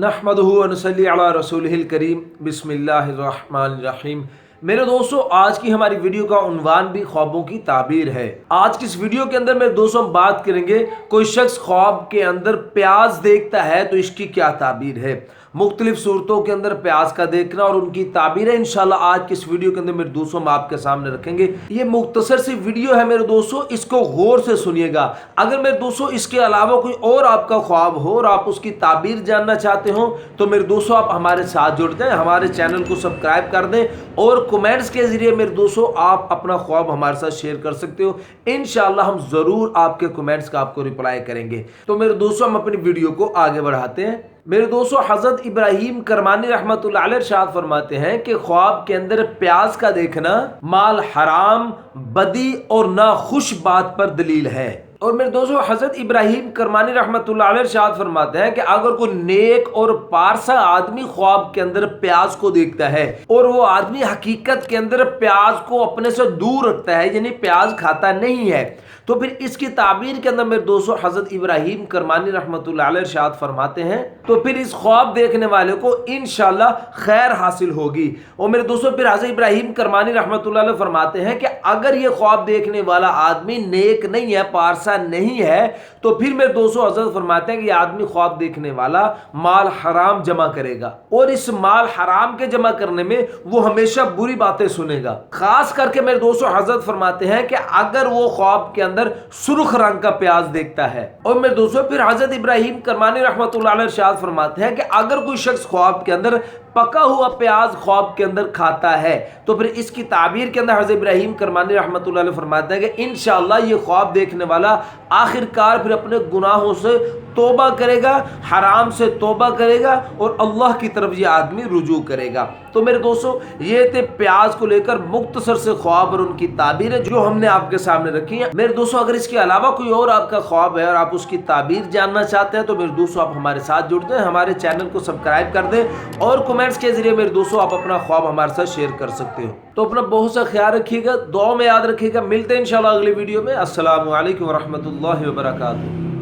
नहमदुहु व नसल्ली अला रसूलिहिल करीम बिस्मिल्लाहिर्रहमानिर्रहीम। मेरे दोस्तों, आज की हमारी वीडियो का उन्वान भी ख्वाबों की ताबीर है। आज की इस वीडियो के अंदर मेरे दोस्तों हम बात करेंगे, कोई शख्स ख्वाब के अंदर प्याज देखता है तो इसकी क्या ताबीर है। मुख्तलिफ सूरतों के अंदर प्याज का देखना और उनकी ताबीर है इंशाल्लाह आज की इस वीडियो के अंदर मेरे दोस्तों हम आपके सामने रखेंगे। ये मुख्तसर सी वीडियो है मेरे दोस्तों, इसको गौर से सुनिएगा। अगर मेरे दोस्तों इसके अलावा कोई और आपका ख्वाब हो और आप उसकी ताबीर जानना चाहते हो तो मेरे दोस्तों आप हमारे साथ जुड़ जाएं, हमारे चैनल को सब्सक्राइब कर दें और कमेंट्स के जरिए मेरे दोस्तों आप अपना ख्वाब हमारे साथ शेयर कर सकते हो। इंशाल्लाह हम जरूर आपके कमेंट्स का आपको रिप्लाई करेंगे। तो मेरे दोस्तों हम अपनी वीडियो को आगे बढ़ाते हैं। मेरे दोस्तों, हजरत इब्राहिम करमानी रहमतुल्लाह अलैह इरशाद फरमाते हैं कि ख्वाब के अंदर प्याज का देखना माल हराम, बदी और ना खुश बात पर दलील है। और मेरे दोस्तों, हजरत इब्राहिम करमानी रहमतुल्लाह अलैह इरशाद फरमाते हैं कि अगर कोई नेक और पारसा आदमी ख्वाब के अंदर प्याज को देखता है और वो आदमी हकीकत के अंदर प्याज को अपने से दूर रखता है, यानी प्याज खाता नहीं है, तो फिर इसकी ताबीर के अंदर मेरे दोस्तों हजरत इब्राहिम करमानी रहमतुल्लाह अलैह इरशाद फरमाते हैं तो फिर इस ख्वाब देखने वाले को इंशाल्लाह खैर हासिल होगी। और मेरे दोस्तों फिर हजरत इब्राहिम करमानी रहमतुल्लाह अलैह फरमाते हैं कि अगर ये ख्वाब देखने वाला आदमी नेक नहीं है, पारसा नहीं है, तो फिर मेरे दोस्तों हजरत फरमाते हैं कि ये आदमी ख्वाब देखने वाला माल हराम जमा करेगा और इस माल हराम के जमा करने में वो हमेशा बुरी बातें सुनेगा। खास करके मेरे दोस्तों हजरत फरमाते हैं कि अगर वो ख्वाब के अंदर सुर्ख रंग का प्याज देखता है। और मेरे दोस्तों फिर हजरत इब्राहिम करमानी रहमतुल्लाह अलैह इरशाद फरमाते हैं कि अगर कोई शख्स ख्वाब के अंदर पका हुआ प्याज ख्वाब के अंदर खाता है तो फिर इसकी ताबीर के अंदर हजरत इब्राहिम करमानी रहमतुल्लाह अलैह फरमाते हैं कि इंशाअल्लाह ये ख्वाब देखने वाला आखिरकार फिर अपने गुनाहों से तौबा करेगा, हराम से तौबा करेगा और अल्लाह की तरफ ये आदमी रुजू करेगा। तो मेरे दोस्तों ये थे प्याज को लेकर मुख्तसर से ख्वाब और उनकी ताबीर जो हमने आपके सामने रखी है। मेरे दोस्तों अगर इसके अलावा कोई और आपका ख्वाब है और आप उसकी ताबीर जानना चाहते हैं तो मेरे दोस्तों आप हमारे साथ जुड़ जाएं, हमारे चैनल को सब्सक्राइब कर दें और कमेंट्स के जरिए मेरे दोस्तों आप अपना ख्वाब हमारे साथ शेयर कर सकते हो। तो अपना बहुत सा ख्याल रखिएगा, दुआ में याद रखिएगा। मिलते हैं इंशाल्लाह अगली वीडियो में। अस्सलामु अलैकुम व रहमतुल्लाहि व बरकातुहू।